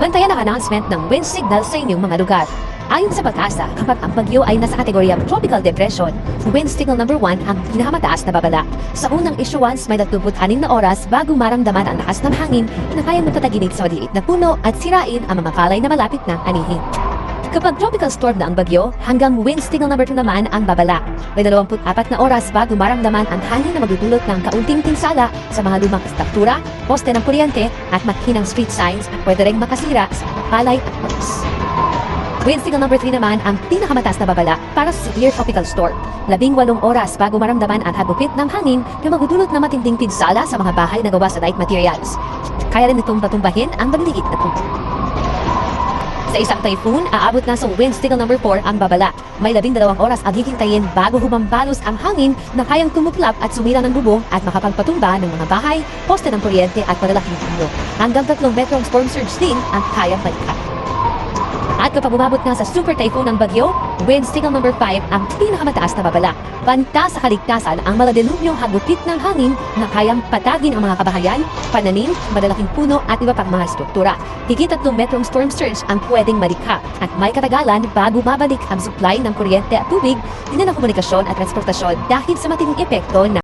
Bantayan ang announcement ng wind signal sa inyong mga lugar. Ayon sa pag-asa, kapag ang bagyo ay nasa kategoryang Tropical Depression, wind signal number 1 ang pinakamataas na babala. Sa unang issuance, may 26 na oras bago maramdaman ang lakas ng hangin na kayang magtataginid sa maliit na puno at sirain ang mga palay na malapit ng anihin. Kapag tropical storm na ang bagyo, hanggang wind signal number 2 naman ang babala. May 24 na oras bago maramdaman ang hangin na magdudulot ng kaunting pinsala sa mga lumang struktura, poste ng kuryente at makinang street signs at pwede ring makasira sa mga palay at poles. Wind signal number 3 naman ang pinakamataas na babala para sa severe tropical storm. 18 oras bago maramdaman ang hagupit ng hangin na magdudulot ng matinding pinsala sa mga bahay na gawa sa light materials. Kaya rin itong patumbahin ang maliliit na puno. Sa isang typhoon, aabot na sa wind signal number 4 ang babala. May 12 oras ang hihintayin bago humambalos ang hangin na kayang tumuklap at sumira ng bubong at makapagpatumba ng mga bahay, poste ng kuryente at malalaking puno. Hanggang 3 metrong storm surge din ang kayang balikan. At kapag umabot na sa super typhoon ng bagyo, wind signal number 5 ang pinakamataas na babala. Banta sa kaligtasan ang maladilubyong hagupit ng hangin na kayang patagin ang mga kabahayan, pananim, malalaking puno at iba pang mga struktura. Higit 3 metrong storm surge ang pwedeng malikha at may katagalan bago mabalik ang supply ng kuryente at tubig, din ng komunikasyon at transportasyon dahil sa matinding epekto ng